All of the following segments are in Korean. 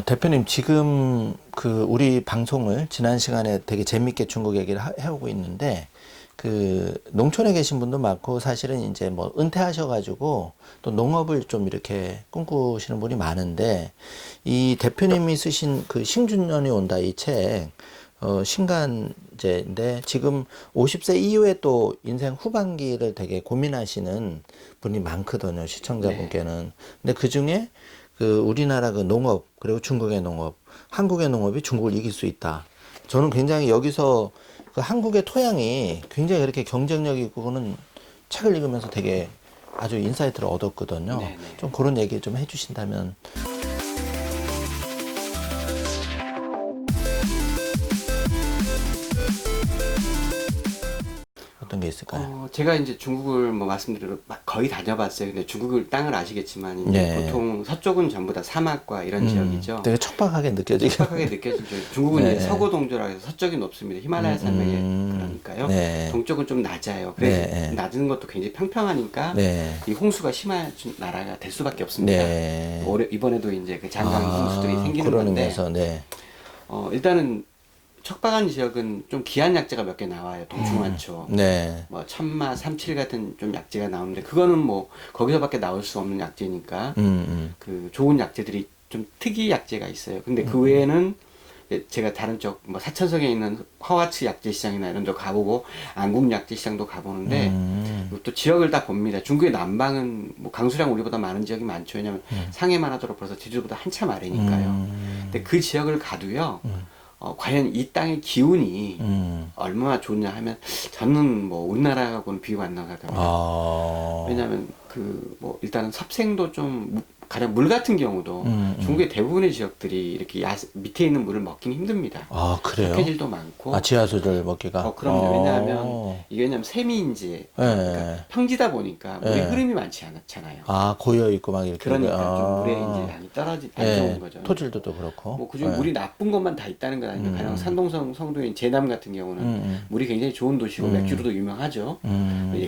대표님, 지금 우리 방송을 지난 시간에 되게 재밌게 중국 얘기를 해오고 있는데, 농촌에 계신 분도 많고, 사실은 이제 뭐 은퇴하셔가지고 또 농업을 좀 이렇게 꿈꾸시는 분이 많은데, 이 대표님이 쓰신 신중년이 온다 이 책, 신간제인데, 지금 50세 이후에 또 인생 후반기를 되게 고민하시는 분이 많거든요, 시청자분께는. 근데 그 중에 우리나라 농업, 그리고 중국의 농업, 한국의 농업이 중국을 이길 수 있다. 저는 굉장히 여기서 한국의 토양이 굉장히 그렇게 경쟁력 있고는 책을 읽으면서 되게 아주 인사이트를 얻었거든요. 네네. 좀 그런 얘기 좀 해주신다면. 어떤 게 있을까요? 제가 이제 중국을 뭐 말씀드린 거의 다녀봤어요. 근데 중국을 땅을 아시겠지만 이제 네. 보통 서쪽은 전부 다 사막과 이런 지역이죠. 되게 척박하게 느껴지게. 척박하게 느껴지죠. 중국은 네. 이제 서구 동조라 해서 서쪽이 높습니다. 히말라야 산맥에 그러니까요. 네. 동쪽은 좀 낮아요. 그래서 네. 낮은 것도 굉장히 평평하니까 네. 이 홍수가 심한 나라가 될 수밖에 없습니다. 네. 이번에도 이제 그 장강 홍수들이 생기는 그런 건데 의미에서, 네. 일단은 척박한 지역은 좀 귀한 약재가 몇 개 나와요. 동충하초, 네. 뭐 천마, 삼칠 같은 좀 약재가 나오는데 그거는 뭐 거기서밖에 나올 수 없는 약재니까 그 좋은 약재들이 좀 특이 약재가 있어요. 근데 그 외에는 제가 다른 쪽 뭐 사천성에 있는 허와츠 약재 시장이나 이런 데 가보고 안국 약재 시장도 가보는데 또 지역을 다 봅니다. 중국의 남방은 뭐 강수량 우리보다 많은 지역이 많죠. 왜냐면 상해만 하도록 벌써 제주도보다 한참 아래니까요. 근데 그 지역을 가도요. 과연 이 땅의 기운이 얼마나 좋냐 하면 저는 뭐 우리나라하고는 비교가 안 나가거든요. 왜냐하면 뭐 일단은 섭생도 좀 가령 물 같은 경우도 중국의 대부분의 지역들이 이렇게 밑에 있는 물을 먹기는 힘듭니다. 아, 그래요? 석회질도 많고. 지하수를 먹기가? 그럼요. 왜냐하면 샘이 이제 그러니까 평지다 보니까 물의 흐름이 많지 않잖아요. 고여 있고 막 이렇게. 그러니까 좀 물의 이제 양이 안 좋은 거죠. 토질도 그렇고. 뭐 그중에 물이 나쁜 것만 다 있다는 건 아니고 가령 산동성 성도인 제남 같은 경우는 물이 굉장히 좋은 도시고 맥주로도 유명하죠.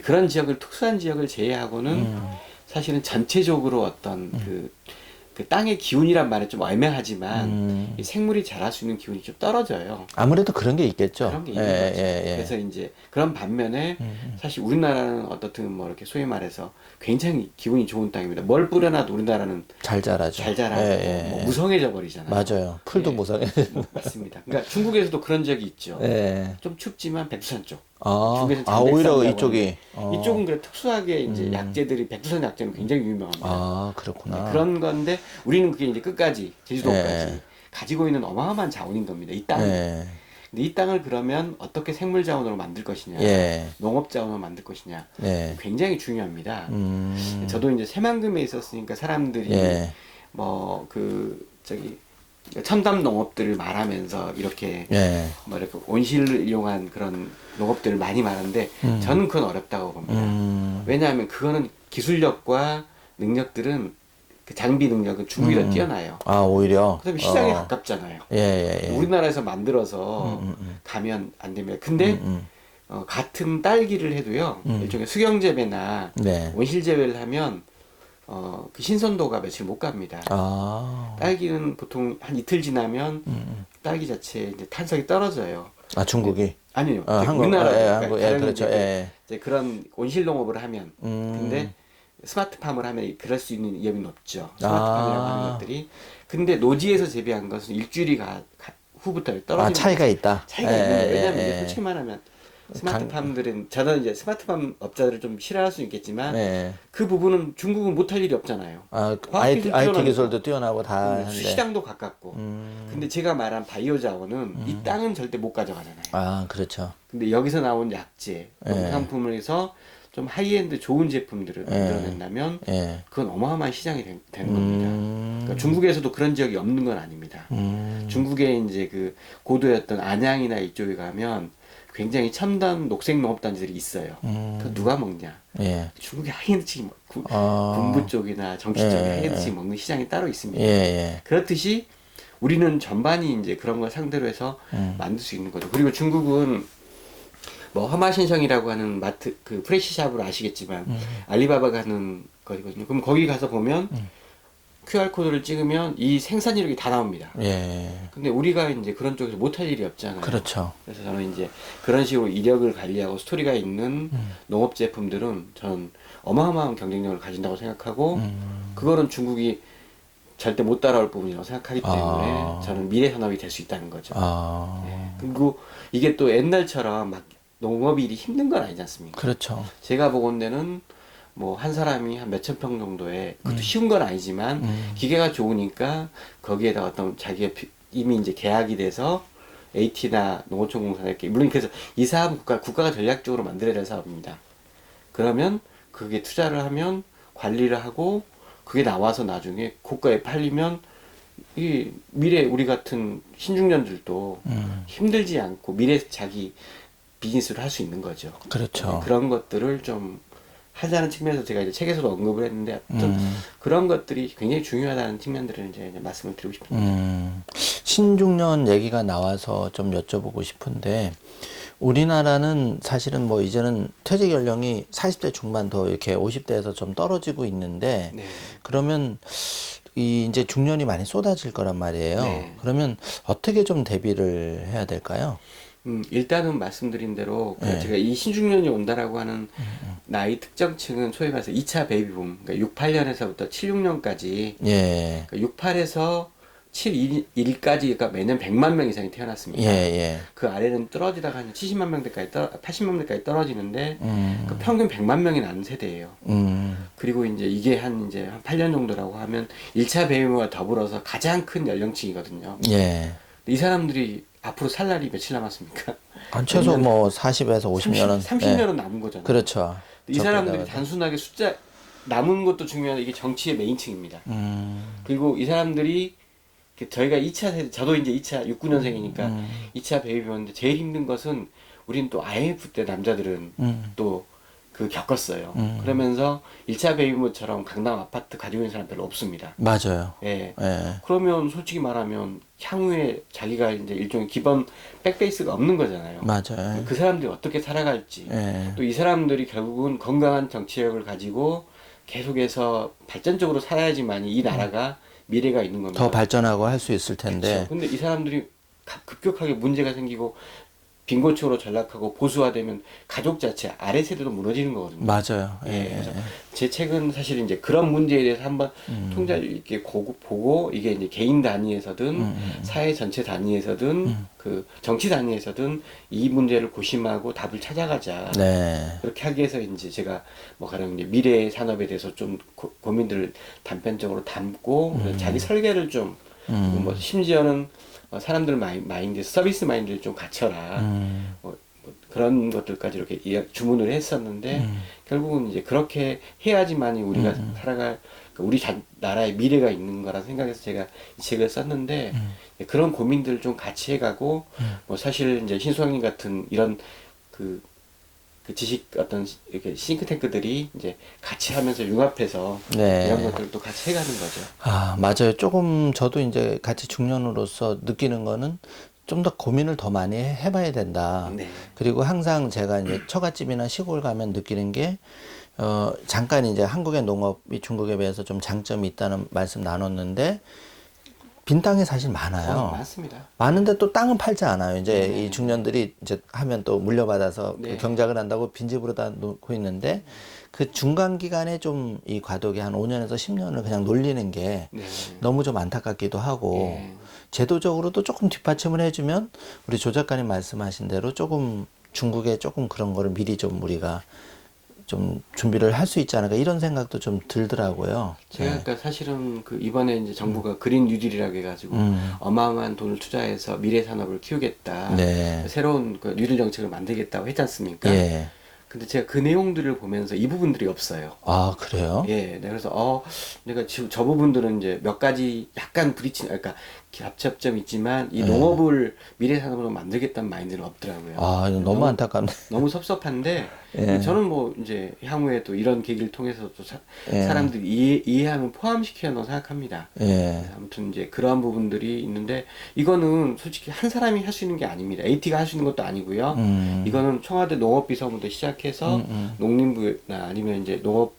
그런 지역을 특수한 지역을 제외하고는 사실은 전체적으로 어떤 그 땅의 기운이란 말은 좀 애매하지만 이 생물이 자랄 수 있는 기운이 좀 떨어져요. 아무래도 그런 게 있겠죠. 그런 게 있는 거죠. 그래서 이제 그런 반면에 사실 우리나라는 어떻든 뭐 이렇게 소위 말해서 굉장히 기운이 좋은 땅입니다. 뭘 뿌려놔도 우리나라는 잘 자라죠. 잘 자라고 뭐 무성해져 버리잖아요. 맞아요. 풀도 무성해. 맞습니다. 그러니까 중국에서도 그런 적이 있죠. 네. 좀 춥지만 백두산 쪽. 오히려 이쪽이. 이쪽은 그래 특수하게 이제 약재들이 백두산 약재는 굉장히 유명합니다. 그렇구나. 네, 그런 건데 우리는 그게 이제 끝까지 제주도까지 가지고 있는 어마어마한 자원인 겁니다. 이 땅. 근데 이 땅을 그러면 어떻게 생물 자원으로 만들 것이냐, 농업 자원으로 만들 것이냐, 굉장히 중요합니다. 저도 이제 새만금에 있었으니까 사람들이 뭐 첨단 농업들을 말하면서 이렇게 뭐 이렇게 온실을 이용한 그런 농업들을 많이 말하는데 저는 그건 어렵다고 봅니다. 왜냐하면 그거는 기술력과 능력들은 그 장비 능력은 중국이 더 뛰어나요. 오히려. 그다음에 시장에 가깝잖아요. 우리나라에서 만들어서 가면 안 됩니다. 근데 같은 딸기를 해도요. 일종의 수경 재배나 온실 재배를 하면 그 신선도가 며칠 못 갑니다. 딸기는 보통 한 이틀 지나면 딸기 자체에 이제 탄성이 떨어져요. 중국이? 아니요. 한국, 우리나라 한국, 그렇죠. 이제 그런 온실 농업을 하면 근데 스마트팜을 하면 그럴 수 있는 위험이 높죠. 스마트팜이라고 하는 것들이. 근데 노지에서 재배한 것은 일주일이 후부터 떨어지는 차이가 있다. 차이가 있는 거예요. 왜냐하면 이제 솔직히 말하면 스마트팜들은 저는 이제 스마트팜 업자들을 좀 싫어할 수 있겠지만 그 부분은 중국은 못할 일이 없잖아요. IT 기술도 뛰어나고 다 하는데 시장도 가깝고. 근데 제가 말한 바이오 자원은 이 땅은 절대 못 가져가잖아요. 그렇죠. 근데 여기서 나온 약재, 농산품을 해서 좀 하이엔드 좋은 제품들을 만들어낸다면 그건 어마어마한 시장이 되는 겁니다. 그러니까 중국에서도 그런 지역이 없는 건 아닙니다. 중국에 이제 그 고도였던 안양이나 이쪽에 가면 굉장히 첨단 녹색 농업단지들이 있어요. 그 누가 먹냐? 중국이 하이엔드식 군부 쪽이나 정치 쪽에 하이엔드식 먹는 시장이 따로 있습니다. 그렇듯이 우리는 전반이 이제 그런 걸 상대로 해서 만들 수 있는 거죠. 그리고 중국은 뭐 허마신성이라고 하는 마트 프레시샵으로 아시겠지만 알리바바가 하는 거거든요. 그럼 거기 가서 보면 QR코드를 찍으면 이 생산 이력이 다 나옵니다. 예. 근데 우리가 이제 그런 쪽에서 못할 일이 없잖아요. 그렇죠. 그래서 저는 이제 그런 식으로 이력을 관리하고 스토리가 있는 농업 제품들은 저는 어마어마한 경쟁력을 가진다고 생각하고 그거는 중국이 절대 못 따라올 부분이라고 생각하기 때문에 저는 미래 산업이 될 수 있다는 거죠. 네. 그리고 이게 또 옛날처럼 막 농업 일이 힘든 건 아니지 않습니까? 그렇죠. 제가 보건대는 뭐 한 사람이 한 몇천 평 정도에 그것도 쉬운 건 아니지만 기계가 좋으니까 거기에다 어떤 자기가 이미 이제 계약이 돼서 AT나 농어촌공사 이렇게 물론 그래서 이 사업은 국가가 전략적으로 만들어야 될 사업입니다. 그러면 그게 투자를 하면 관리를 하고 그게 나와서 나중에 고가에 팔리면 이 미래 우리 같은 신중년들도 힘들지 않고 미래 자기 비즈니스를 할 수 있는 거죠. 그렇죠. 네, 그런 것들을 좀 하자는 측면에서 제가 이제 책에서도 언급을 했는데 어떤 그런 것들이 굉장히 중요하다는 측면들을 이제 말씀을 드리고 싶습니다. 신중년 얘기가 나와서 좀 여쭤보고 싶은데 우리나라는 사실은 뭐 이제는 퇴직 연령이 40대 중반 더 이렇게 50대에서 좀 떨어지고 있는데 네. 그러면 이 이제 중년이 많이 쏟아질 거란 말이에요. 네. 그러면 어떻게 좀 대비를 해야 될까요? 일단은 말씀드린 대로 네. 제가 이 신중년이 온다라고 하는 나이 특정층은 소위 말해서 2차 베이비붐, 그러니까 68년에서부터 76년까지, 예. 그러니까 68에서 71까지, 그러니까 매년 100만 명 이상이 태어났습니다. 예, 예. 그 아래는 떨어지다가 한 70만 명대까지 80만 명대까지 떨어지는데, 그 평균 100만 명이 나는 세대예요. 그리고 이제 이게 이제 한 8년 정도라고 하면 1차 베이비붐과 더불어서 가장 큰 연령층이거든요. 예. 이 사람들이 앞으로 살 날이 며칠 남았습니까? 한 최소 뭐 40에서 50년은 30년은 남은 거잖아요. 그렇죠. 이 사람들이 단순하게 숫자 남은 것도 중요한데 이게 정치의 메인층입니다. 그리고 이 사람들이 저희가 2차 세대, 저도 이제 2차 69년생이니까 2차 베이비붐인데 제일 힘든 것은 우리는 또 IMF 때 남자들은 또 그 겪었어요. 그러면서 1차 베이비붐처럼 강남 아파트 가지고 있는 사람 별로 없습니다. 맞아요. 예. 예. 그러면 솔직히 말하면 향후에 자기가 이제 일종의 기본 백베이스가 없는 거잖아요. 맞아요. 그 사람들이 어떻게 살아갈지, 예. 또 이 사람들이 결국은 건강한 정치력을 가지고 계속해서 발전적으로 살아야지만이 이 나라가 미래가 있는 겁니다. 더 발전하고 할 수 있을 텐데. 그렇죠. 근데 이 사람들이 급격하게 문제가 생기고 빈곤층으로 전락하고 보수화되면 가족 자체 아래 세대도 무너지는 거거든요. 맞아요. 예. 그래서 제 책은 사실 이제 그런 문제에 대해서 한번 통찰 있게 보고 이게 이제 개인 단위에서든 사회 전체 단위에서든 그 정치 단위에서든 이 문제를 고심하고 답을 찾아가자. 네. 그렇게 하기 위해서 이제 제가 뭐 가령 이제 미래 산업에 대해서 좀 고민들을 단편적으로 담고 자기 설계를 좀 뭐 심지어는 사람들 마인드, 서비스 마인드를 좀 갖춰라. 뭐 그런 것들까지 이렇게 주문을 했었는데, 결국은 이제 그렇게 해야지만이 우리가 살아갈, 그러니까 우리 나라의 미래가 있는 거라 생각해서 제가 이 책을 썼는데, 그런 고민들을 좀 같이 해가고, 뭐 사실 이제 신수왕님 같은 이런 그 지식 어떤 이렇게 싱크탱크들이 이제 같이 하면서 융합해서 네. 이런 것들을 또 같이 해가는 거죠. 아, 맞아요. 조금 저도 이제 같이 중년으로서 느끼는 거는 좀 더 고민을 더 많이 해봐야 된다. 네. 그리고 항상 제가 이제 처갓집이나 시골 가면 느끼는 게, 잠깐 이제 한국의 농업이 중국에 비해서 좀 장점이 있다는 말씀 나눴는데, 빈 땅이 사실 많아요. 많습니다. 많은데 또 땅은 팔지 않아요. 이제 이 중년들이 이제 하면 또 물려받아서 네. 그 경작을 한다고 빈집으로 다 놓고 있는데 그 중간 기간에 좀 이 과도기 한 5년에서 10년을 그냥 놀리는 게 네. 너무 좀 안타깝기도 하고 네. 제도적으로도 조금 뒷받침을 해주면 우리 조 작가님 말씀하신 대로 조금 중국에 조금 그런 거를 미리 좀 우리가 좀 준비를 할 수 있지 않을까 이런 생각도 좀 들더라고요. 제가 아까 사실은 그 이번에 이제 정부가 그린 뉴딜이라고 해가지고 어마어마한 돈을 투자해서 미래 산업을 키우겠다. 네. 새로운 그 뉴딜 정책을 만들겠다고 했지 않습니까? 예. 근데 제가 그 내용들을 보면서 이 부분들이 없어요. 아, 그래요? 예, 네, 그래서 내가 지금 저 부분들은 이제 몇 가지 약간 그러니까 합cep점 있지만 이 농업을 미래 산업으로 만들겠다는 마인드는 없더라고요. 아, 이거 너무 안타깝네. 너무 섭섭한데 예. 저는 뭐 이제 향후에 또 이런 계기를 통해서 또 예. 사람들이 이해하면 포함시켜야 한다고 생각합니다. 예. 아무튼 이제 그러한 부분들이 있는데 이거는 솔직히 한 사람이 할 수 있는 게 아닙니다. AT가 할 수 있는 것도 아니고요. 이거는 청와대 농업비서부터 시작해서 농림부나 아니면 이제 농업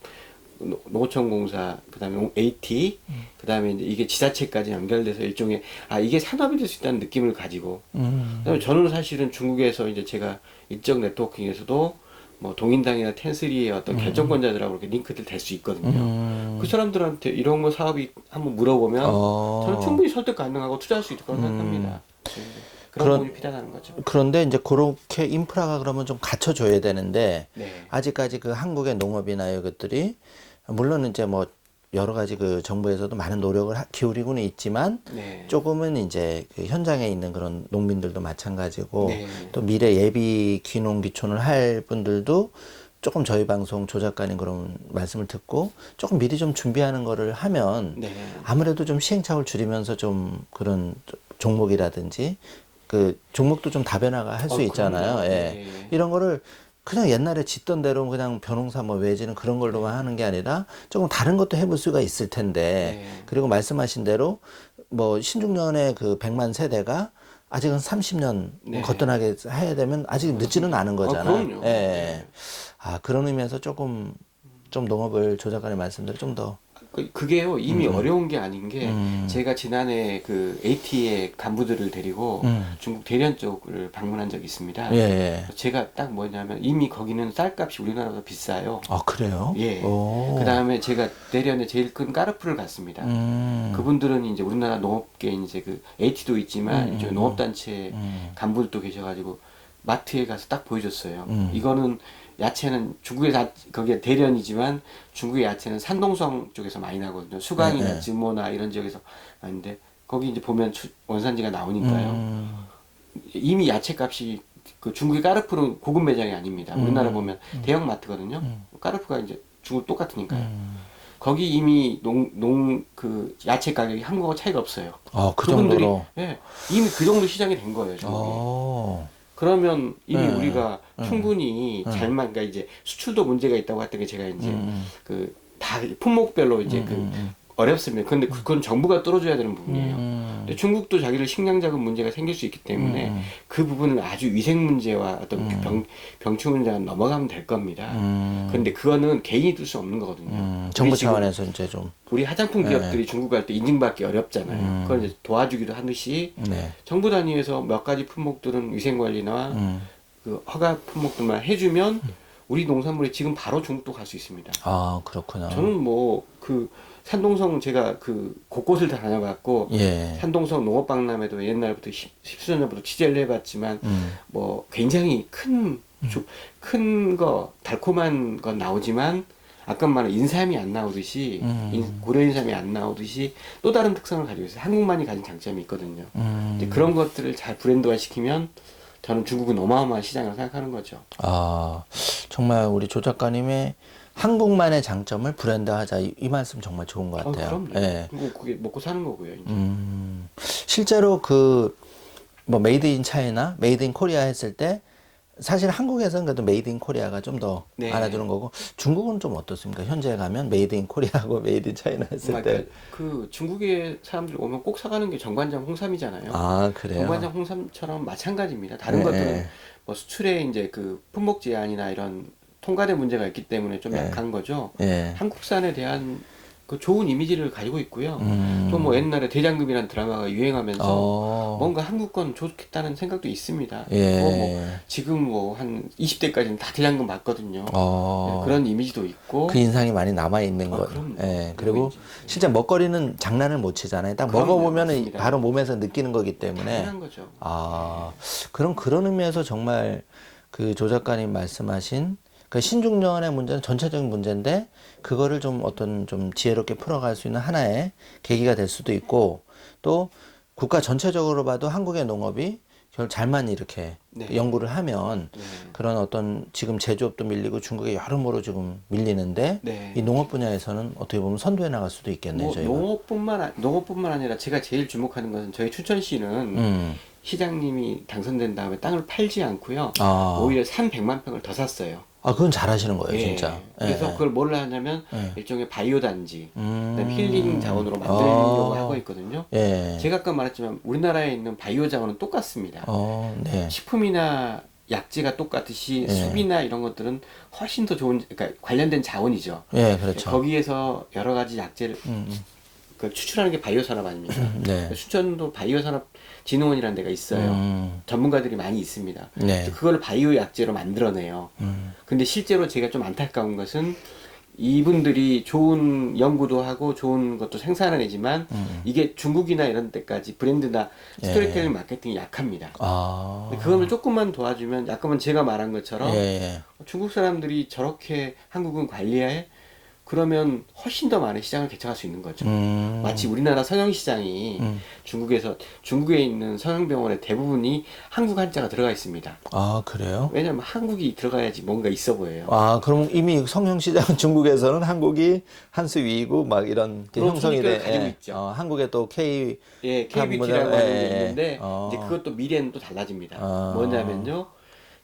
농어촌공사, 그다음에 AT, 그다음에 이제 이게 지자체까지 연결돼서 일종의 이게 산업이 될 수 있다는 느낌을 가지고. 그다음에 저는 사실은 중국에서 이제 제가 일정 네트워킹에서도 뭐 동인당이나 텐스리의 어떤 결정권자들하고 이렇게 링크들 될 수 있거든요. 그 사람들한테 이런 거 사업이 한번 물어보면 저는 충분히 설득 가능하고 투자할 수 있을 거라고 생각합니다. 그런 부분이 필요하다는 거죠. 그런데 이제 그렇게 인프라가 그러면 좀 갖춰줘야 되는데 네. 아직까지 그 한국의 농업이나 이것들이 물론 이제 뭐 여러 가지 그 정부에서도 많은 노력을 기울이고는 있지만 네. 조금은 이제 그 현장에 있는 그런 농민들도 마찬가지고 네. 또 미래 예비 귀농 귀촌을 할 분들도 조금 저희 방송 조 작가님 그런 말씀을 듣고 조금 미리 좀 준비하는 거를 하면 네. 아무래도 좀 시행착오를 줄이면서 좀 그런 종목이라든지 그 종목도 좀 다변화가 할 수 있잖아요. 그럼요. 예. 네. 이런 거를 그냥 옛날에 짓던 대로 그냥 벼농사 뭐 외지는 그런 걸로만 하는 게 아니라 조금 다른 것도 해볼 수가 있을 텐데 네. 그리고 말씀하신 대로 뭐 신중년의 그 100만 세대가 아직은 30년 네. 거뜬하게 해야 되면 아직 늦지는 않은 거잖아요. 그럼요. 예. 네. 그런 의미에서 조금 좀 농업을 조 작가님 말씀대로 좀 더 그게요 이미 어려운 게 아닌 게 제가 지난해 그 AT의 간부들을 데리고 중국 대련 쪽을 방문한 적이 있습니다. 예, 예. 제가 딱 뭐냐면 이미 거기는 쌀값이 우리나라보다 비싸요. 아, 그래요? 예. 오. 그 다음에 제가 대련에 제일 큰 까르푸를 갔습니다. 그분들은 이제 우리나라 농업계 이제 그 AT도 있지만 이제 농업단체 간부들도 계셔가지고 마트에 가서 딱 보여줬어요. 이거는 야채는 중국에서 거기에 대련이지만 중국의 야채는 산동성 쪽에서 많이 나거든요. 수강이나 즈모나 이런 지역에서 많은데 거기 이제 보면 원산지가 나오니까요. 이미 야채 값이 그 중국의 까르푸는 고급 매장이 아닙니다. 우리나라 보면 대형 마트거든요. 까르푸가 이제 중국 똑같으니까요. 거기 이미 그 야채 가격이 한국하고 차이가 없어요. 그 그분들이 정도로. 예, 이미 그 정도 시장이 된 거예요, 중국이. 그러면 이미 우리가 충분히 잘만, 그러니까 이제 수출도 문제가 있다고 했던 게 제가 이제 그 다 품목별로 이제 어렵습니다. 그런데 그건 정부가 뚫어줘야 되는 부분이에요. 근데 중국도 자기를 식량 자금 문제가 생길 수 있기 때문에 그 부분은 아주 위생 문제와 어떤 병충 문제는 넘어가면 될 겁니다. 그런데 그거는 개인이 뚫을 수 없는 거거든요. 정부 차원에서 이제 좀. 우리 화장품 기업들이 중국 갈 때 인증받기 어렵잖아요. 그걸 이제 도와주기도 하듯이 네. 정부 단위에서 몇 가지 품목들은 위생 관리나 그 허가 품목들만 해주면 우리 농산물이 지금 바로 중국도 갈 수 있습니다. 그렇구나. 저는 뭐 그 산동성 제가 그 곳곳을 다 다녀봤고 예. 산동성 농업박람회도 옛날부터 십수년 전부터 취재를 해봤지만 뭐 굉장히 큰 거 달콤한 건 나오지만 아까 말한 인삼이 안 나오듯이 고려 인삼이 안 나오듯이 또 다른 특성을 가지고 있어요. 한국만이 가진 장점이 있거든요. 이제 그런 것들을 잘 브랜드화 시키면 저는 중국은 어마어마한 시장이라고 생각하는 거죠. 정말 우리 조 작가님의 한국만의 장점을 브랜드하자 이 말씀 정말 좋은 것 같아요. 그럼요. 예. 그게 먹고 사는 거고요. 이제. 실제로 그 뭐 메이드 인 차이나 메이드 인 코리아 했을 때 사실 한국에서는 그래도 메이드 인 코리아가 좀 더 네. 알아주는 거고 중국은 좀 어떻습니까? 현재 가면 메이드 인 코리아하고 메이드 인 차이나 했을 때. 그 중국에 사람들이 오면 꼭 사가는 게 정관장 홍삼이잖아요. 그래요? 정관장 홍삼처럼 마찬가지입니다. 다른 것들은 뭐 수출에 이제 그 품목 제한이나 이런 통관의 문제가 있기 때문에 좀 약한 거죠. 한국산에 대한 그 좋은 이미지를 가지고 있고요. 또 뭐 옛날에 대장금이라는 드라마가 유행하면서 뭔가 한국 건 좋겠다는 생각도 있습니다. 뭐 지금 뭐 한 20대까지는 다 대장금 맞거든요. 그런 이미지도 있고. 그 인상이 많이 남아 있는 거. 그리고 실제 먹거리는 장난을 못 치잖아요. 딱 먹어보면은 바로 몸에서 느끼는 거기 때문에. 당연한 거죠. 그런 의미에서 정말 그 조 작가님 말씀하신 그 신중년의 문제는 전체적인 문제인데 그거를 좀 어떤 좀 지혜롭게 풀어갈 수 있는 하나의 계기가 될 수도 있고 또 국가 전체적으로 봐도 한국의 농업이 잘만 이렇게 연구를 하면 그런 어떤 지금 제조업도 밀리고 중국에 여러모로 지금 밀리는데 이 농업 분야에서는 어떻게 보면 선도해 나갈 수도 있겠네요. 뭐 저희가. 농업뿐만 아니라 제가 제일 주목하는 것은 저희 춘천시는 시장님이 당선된 다음에 땅을 팔지 않고요. 오히려 산 100만 평을 더 샀어요. 그건 잘하시는 거예요, 진짜. 그래서 그걸 뭘로 하냐면 일종의 바이오 단지, 그다음에 힐링 자원으로 만들려고 하고 있거든요. 제가 아까 말했지만 우리나라에 있는 바이오 자원은 똑같습니다. 식품이나 약재가 똑같듯이 예. 숲이나 이런 것들은 훨씬 더 좋은, 그러니까 관련된 자원이죠. 예, 그렇죠. 거기에서 여러 가지 약재를 그 추출하는 게 바이오 산업 아닙니까? 네. 수천도 바이오 산업 진흥원이라는 데가 있어요. 전문가들이 많이 있습니다. 네. 그걸 바이오 약재로 만들어내요. 근데 실제로 제가 좀 안타까운 것은 이분들이 좋은 연구도 하고 좋은 것도 생산해내지만 이게 중국이나 이런 데까지 브랜드나 스토리텔링 마케팅이 약합니다. 아. 그걸 조금만 도와주면 약간만 제가 말한 것처럼 예, 예. 중국 사람들이 저렇게 한국은 관리해 그러면 훨씬 더 많은 시장을 개척할 수 있는 거죠. 마치 우리나라 성형시장이 중국에 있는 성형병원의 대부분이 한국 한자가 들어가 있습니다. 아, 그래요? 왜냐하면 한국이 들어가야지 뭔가 있어 보여요. 아, 그럼 이미 성형시장 중국에서는 한국이 한 수 위이고 막 이런 게 그런 형성이 손익을 돼. 가지고 예. 있죠. 한국에 또 K 예, KBT라고 한국은, 하는 예, 게 예. 있는데 이제 그것도 미래는 또 달라집니다. 뭐냐면요,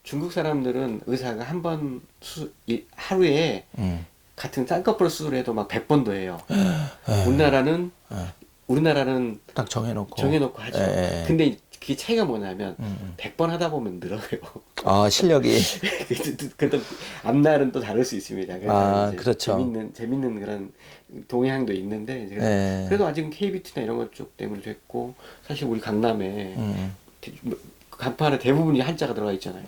중국 사람들은 의사가 한 번 하루에 같은 쌍꺼풀 수술해도 막 100번도 해요. 우리나라는 딱 정해놓고. 정해놓고 하죠. 예, 예. 근데 그게 차이가 뭐냐면 100번 하다 보면 늘어요. 아, 실력이. 그래도 앞날은 또 다를 수 있습니다. 그래서 아, 이제 그렇죠. 재밌는 그런 동향도 있는데 예. 그래도 아직은 KBT나 이런 것 쪽 때문에 됐고 사실 우리 강남에 간판에 대부분이 한자가 들어가 있잖아요.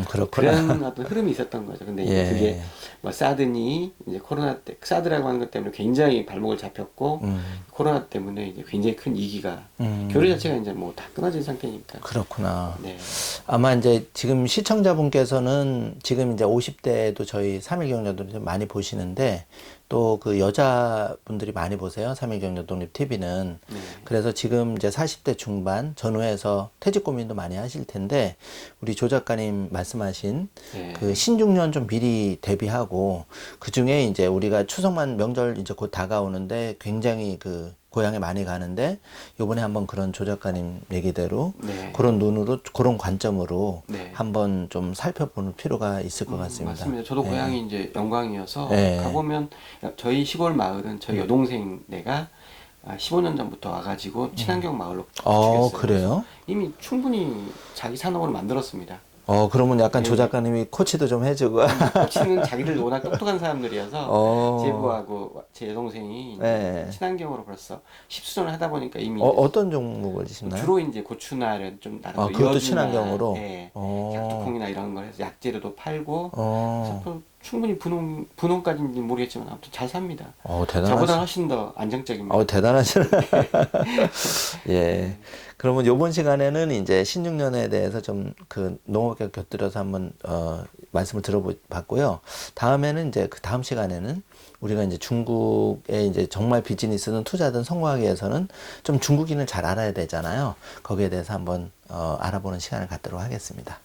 그렇구나. 그런 어떤 흐름이 있었던 거죠. 근데 이제 예. 그게 뭐 사드니 이제 코로나 때 사드라고 하는 것 때문에 굉장히 발목을 잡혔고 코로나 때문에 이제 굉장히 큰 위기가 교류 자체가 이제 뭐 다 끊어진 상태니까. 그렇구나. 네. 아마 이제 지금 시청자분께서는 지금 이제 50대도 저희 3일 경제독립 좀 많이 보시는데 또 그 여자분들이 많이 보세요. 3일 경제독립 TV는. 네. 그래서 지금 이제 40대 중반 전후에서 퇴직 고민도 많이 하실 텐데 우리 조 작가님 말씀하신 네. 그 신중년 좀 미리 대비하고 그 중에 이제 우리가 추석만 명절 이제 곧 다가오는데 굉장히 그 고향에 많이 가는데 요번에 한번 그런 조 작가님 얘기대로 네. 그런 눈으로 그런 관점으로 네. 한번 좀 살펴보는 필요가 있을 것 같습니다. 맞습니다. 저도 예. 고향이 이제 영광이어서 예. 가보면 저희 시골 마을은 저희 여동생네가 15년 전부터 와가지고 친환경 마을로 바뀌었어요. 그래요? 이미 충분히 자기 산업으로 만들었습니다. 그러면 약간 네. 조 작가님이 코치도 좀 해주고. 코치는 자기들 워낙 똑똑한 사람들이어서 제부하고 제 여동생이 이제 네. 친환경으로 벌써 10수년을 하다 보니까 이미 어떤 종목을 짓나요? 주로 이제 고추나 이런 좀 다른 거 그것도 이어주나, 친환경으로? 예, 약두콩이나 이런 걸 해서 약재료도 팔고 어. 그래서 충분히 분홍까지인지 모르겠지만 아무튼 잘 삽니다. 저보다 대단하시. 훨씬 더 안정적입니다. 대단하시네. 예. 그러면 요번 시간에는 이제 신중년에 대해서 좀 그 농업과 곁들여서 한번 말씀을 들어봤고요. 다음에는 이제 그 다음 시간에는 우리가 이제 중국에 이제 정말 비즈니스든 투자든 성공하기 위해서는 좀 중국인을 잘 알아야 되잖아요. 거기에 대해서 한번 알아보는 시간을 갖도록 하겠습니다.